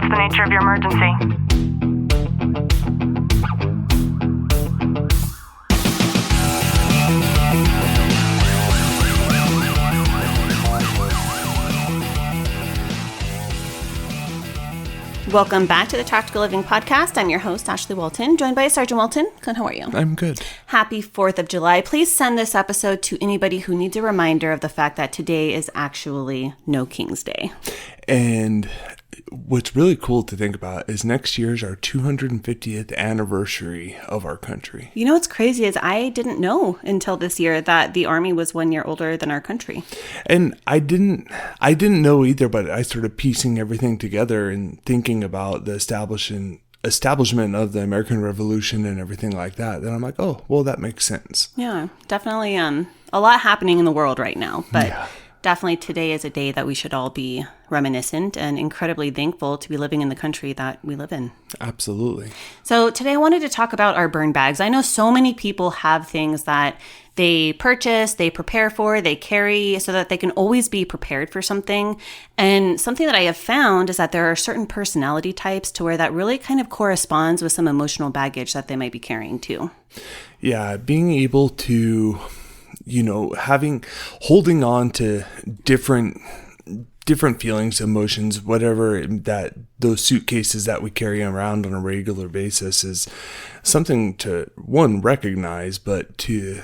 the nature of your emergency? Welcome back to the Tactical Living Podcast. I'm your host, Ashley Walton, joined by Sergeant Walton. Clint, how are you? I'm good. Happy 4th of July. Please send this episode to anybody who needs a reminder of the fact that today is actually No King's Day. And what's really cool to think about is next year's our 250th anniversary of our country. You know what's crazy is I didn't know until this year that the Army was 1 year older than our country. And I didn't know either, but I started piecing everything together and thinking about the establishment of the American Revolution and everything like that. Then I'm like, oh, well, that makes sense. Yeah, definitely a lot happening in the world right now, but yeah. Definitely today is a day that we should all be reminiscent and incredibly thankful to be living in the country that we live in. Absolutely. So today I wanted to talk about our burn bags. I know so many people have things that they purchase, they prepare for, they carry so that they can always be prepared for something. And something that I have found is that there are certain personality types to where that really kind of corresponds with some emotional baggage that they might be carrying too. Yeah, being able to holding on to different feelings, emotions, whatever that those suitcases that we carry around on a regular basis is something to, one, recognize, but to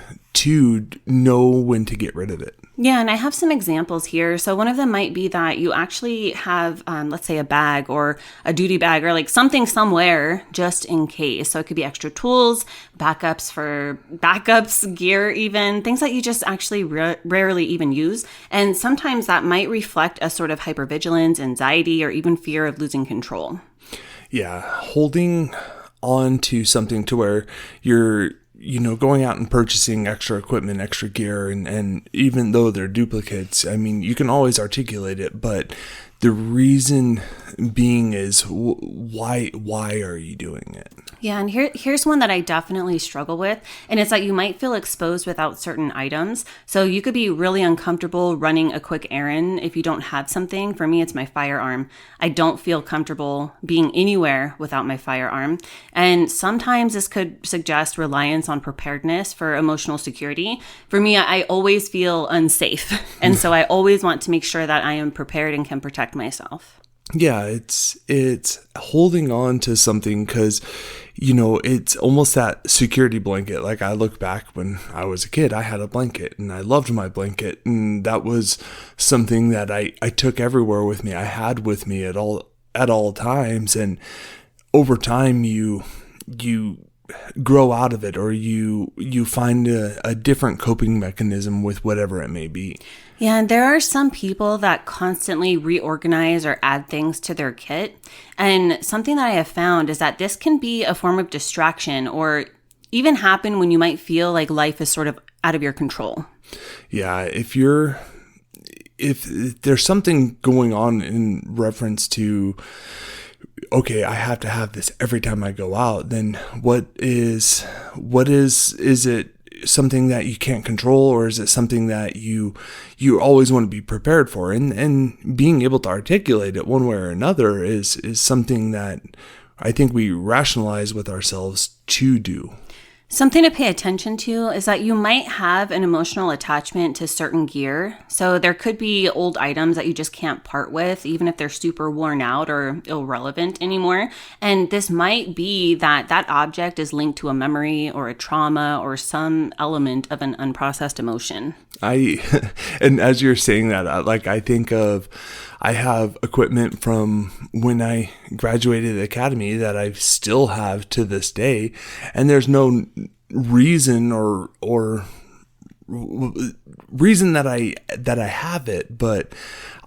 know when to get rid of it. Yeah, and I have some examples here. So one of them might be that you actually have, let's say, a bag or a duty bag or like something somewhere just in case. So it could be extra tools, backups, gear even, things that you just actually rarely even use. And sometimes that might reflect a sort of hypervigilance, anxiety, or even fear of losing control. Yeah, holding on to something to where you're going out and purchasing extra equipment, extra gear, and even though they're duplicates, I mean, you can always articulate it, but the reason being is why are you doing it? Yeah, and here's one that I definitely struggle with, and it's that you might feel exposed without certain items. So you could be really uncomfortable running a quick errand if you don't have something. For me, it's my firearm. I don't feel comfortable being anywhere without my firearm. And sometimes this could suggest reliance on preparedness for emotional security. For me, I always feel unsafe. And so I always want to make sure that I am prepared and can protect myself. Yeah, it's holding on to something because, it's almost that security blanket. Like I look back when I was a kid, I had a blanket and I loved my blanket. And that was something that I took everywhere with me. I had with me at all times. And over time, you grow out of it, or you find a different coping mechanism with whatever it may be. Yeah, and there are some people that constantly reorganize or add things to their kit. And something that I have found is that this can be a form of distraction or even happen when you might feel like life is sort of out of your control. Yeah, if there's something going on in reference to, okay, I have to have this every time I go out, then what is it something that you can't control, or is it something that you always want to be prepared for? And being able to articulate it one way or another is something that I think we rationalize with ourselves to do. Something to pay attention to is that you might have an emotional attachment to certain gear. So there could be old items that you just can't part with, even if they're super worn out or irrelevant anymore. And this might be that object is linked to a memory or a trauma or some element of an unprocessed emotion. And as you're saying that, I have equipment from when I graduated the academy that I still have to this day, and there's no reason or reason that I have it, but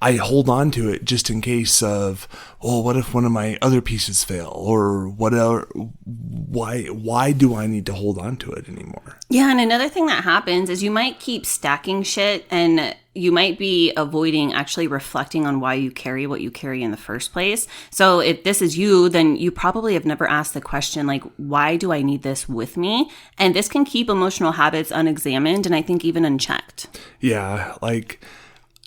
I hold on to it just in case of, what if one of my other pieces fail, or whatever? Why do I need to hold on to it anymore? Yeah, and another thing that happens is you might keep stacking shit, and you might be avoiding actually reflecting on why you carry what you carry in the first place. So if this is you, then you probably have never asked the question, like, why do I need this with me? And this can keep emotional habits unexamined, and I think even unchecked. Yeah, like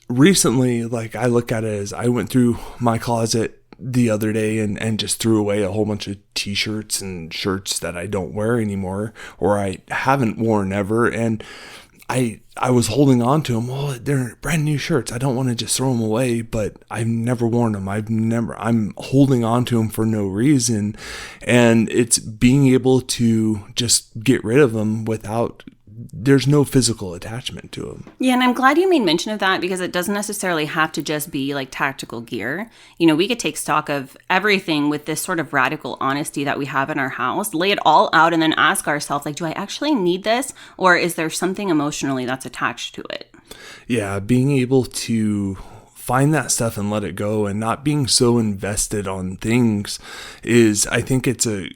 recently, like I look at it as I went through my closet the other day and just threw away a whole bunch of t-shirts and shirts that I don't wear anymore, or I haven't worn ever. And I was holding on to them. Well, they're brand new shirts. I don't want to just throw them away, but I've never worn them. I'm holding on to them for no reason. And it's being able to just get rid of them without, there's no physical attachment to them. Yeah, and I'm glad you made mention of that, because it doesn't necessarily have to just be like tactical gear. You know, we could take stock of everything with this sort of radical honesty that we have in our house, lay it all out, and then ask ourselves, like, do I actually need this? Or is there something emotionally that's attached to it? Yeah, being able to find that stuff and let it go, and not being so invested on things is, I think it's a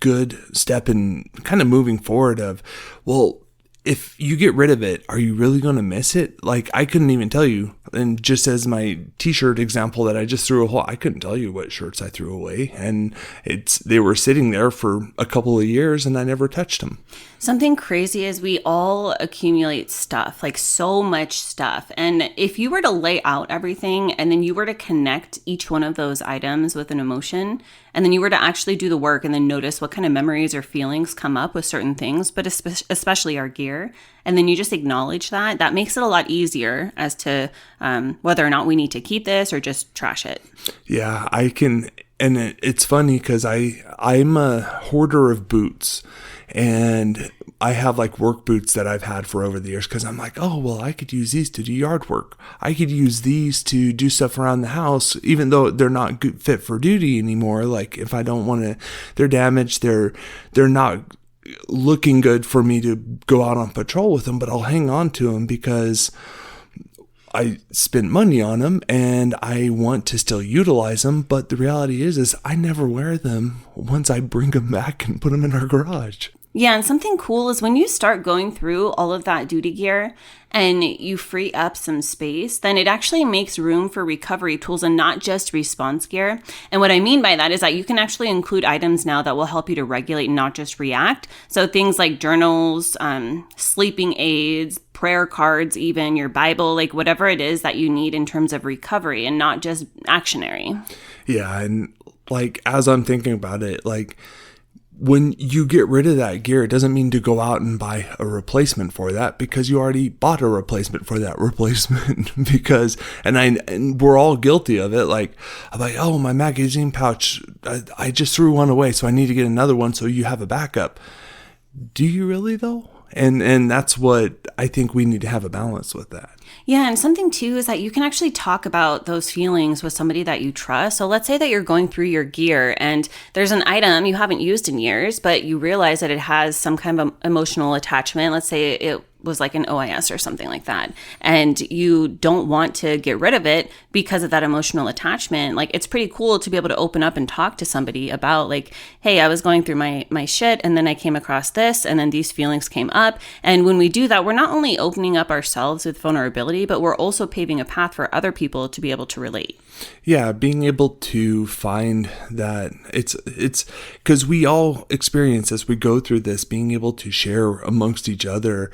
good step in kind of moving forward of, well, if you get rid of it, are you really going to miss it? Like, I couldn't even tell you. And just as my t-shirt example that I just threw away, I couldn't tell you what shirts I threw away. And they were sitting there for a couple of years and I never touched them. Something crazy is we all accumulate stuff, like so much stuff. And if you were to lay out everything and then you were to connect each one of those items with an emotion, and then you were to actually do the work and then notice what kind of memories or feelings come up with certain things, but especially our gear, and then you just acknowledge that makes it a lot easier as to whether or not we need to keep this or just trash it. Yeah, I can. And it's funny because I'm a hoarder of boots, and I have like work boots that I've had for over the years, because I'm like, oh, well, I could use these to do yard work. I could use these to do stuff around the house, even though they're not good, fit for duty anymore. Like, if I don't want to, they're damaged, they're not looking good for me to go out on patrol with them, but I'll hang on to them because I spent money on them and I want to still utilize them. But the reality is I never wear them once I bring them back and put them in our garage. Yeah, and something cool is when you start going through all of that duty gear and you free up some space, then it actually makes room for recovery tools and not just response gear. And what I mean by that is that you can actually include items now that will help you to regulate and not just react. So things like journals, sleeping aids, prayer cards, even your Bible, like whatever it is that you need in terms of recovery and not just actionary. Yeah, and like as I'm thinking about it, like when you get rid of that gear, it doesn't mean to go out and buy a replacement for that, because you already bought a replacement for that replacement. Because, and we're all guilty of it. Like, I'm like, oh, my magazine pouch, I just threw one away, so I need to get another one so you have a backup. Do you really though? And that's what I think we need to have a balance with that. Yeah, and something too is that you can actually talk about those feelings with somebody that you trust. So let's say that you're going through your gear and there's an item you haven't used in years, but you realize that it has some kind of emotional attachment. Let's say it was like an OIS or something like that, and you don't want to get rid of it because of that emotional attachment. Like, it's pretty cool to be able to open up and talk to somebody about, like, hey, I was going through my shit and then I came across this and then these feelings came up. And when we do that, we're not only opening up ourselves with vulnerability, but we're also paving a path for other people to be able to relate. Yeah, being able to find that it's because we all experience as we go through this, being able to share amongst each other.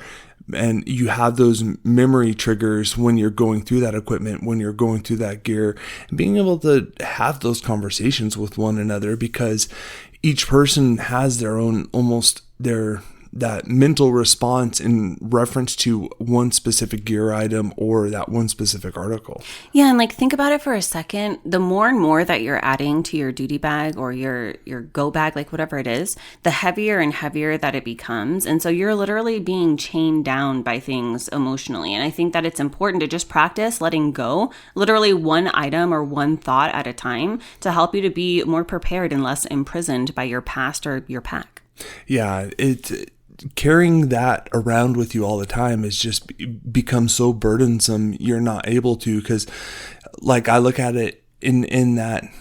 And you have those memory triggers when you're going through that equipment, when you're going through that gear, and being able to have those conversations with one another, because each person has their own, almost that mental response in reference to one specific gear item or that one specific article. Yeah, and like, think about it for a second. The more and more that you're adding to your duty bag or your go bag, like whatever it is, the heavier and heavier that it becomes. And so you're literally being chained down by things emotionally. And I think that it's important to just practice letting go, literally one item or one thought at a time, to help you to be more prepared and less imprisoned by your past or your pack. Yeah, carrying that around with you all the time is just become so burdensome. You're not able to, because like I look at it in that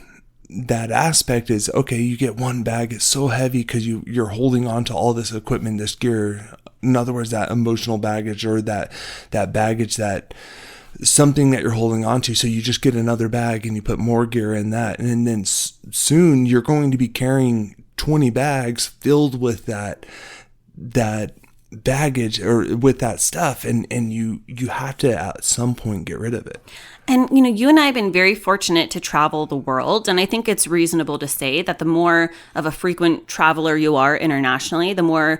aspect is, okay, you get one bag, it's so heavy because you're holding on to all this equipment, this gear. In other words, that emotional baggage or that baggage, that something that you're holding on to. So you just get another bag and you put more gear in that. And then soon you're going to be carrying 20 bags filled with that baggage or with that stuff, and you have to at some point get rid of it. And, you and I have been very fortunate to travel the world. And I think it's reasonable to say that the more of a frequent traveler you are internationally, the more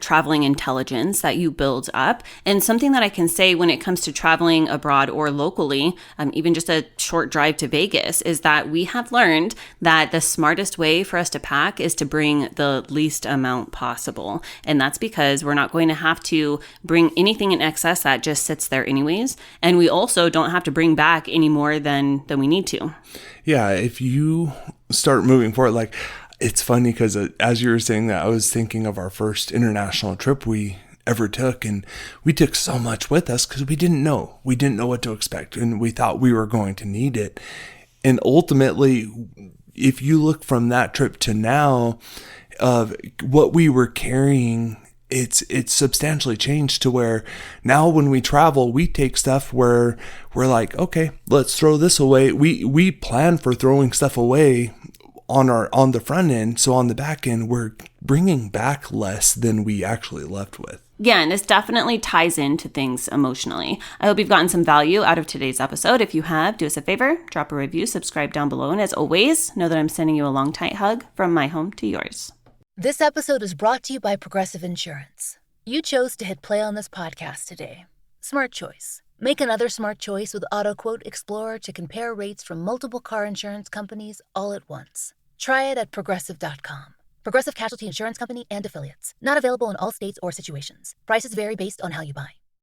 traveling intelligence that you build up. And something that I can say when it comes to traveling abroad or locally, even just a short drive to Vegas, is that we have learned that the smartest way for us to pack is to bring the least amount possible. And that's because we're not going to have to bring anything in excess that just sits there anyways. And we also don't have to bring back any more than we need to. Yeah, if you start moving forward, like, it's funny because as you were saying that, I was thinking of our first international trip we ever took, and we took so much with us because we didn't know what to expect, and we thought we were going to need it. And ultimately, if you look from that trip to now, of what we were carrying, it's substantially changed to where now when we travel, we take stuff where we're like, okay, let's throw this away. We plan for throwing stuff away on the front end. So on the back end, we're bringing back less than we actually left with. Yeah, and this definitely ties into things emotionally. I hope you've gotten some value out of today's episode. If you have, do us a favor, drop a review, subscribe down below. And as always, know that I'm sending you a long, tight hug from my home to yours. This episode is brought to you by Progressive Insurance. You chose to hit play on this podcast today. Smart choice. Make another smart choice with AutoQuote Explorer to compare rates from multiple car insurance companies all at once. Try it at Progressive.com. Progressive Casualty Insurance Company and Affiliates. Not available in all states or situations. Prices vary based on how you buy.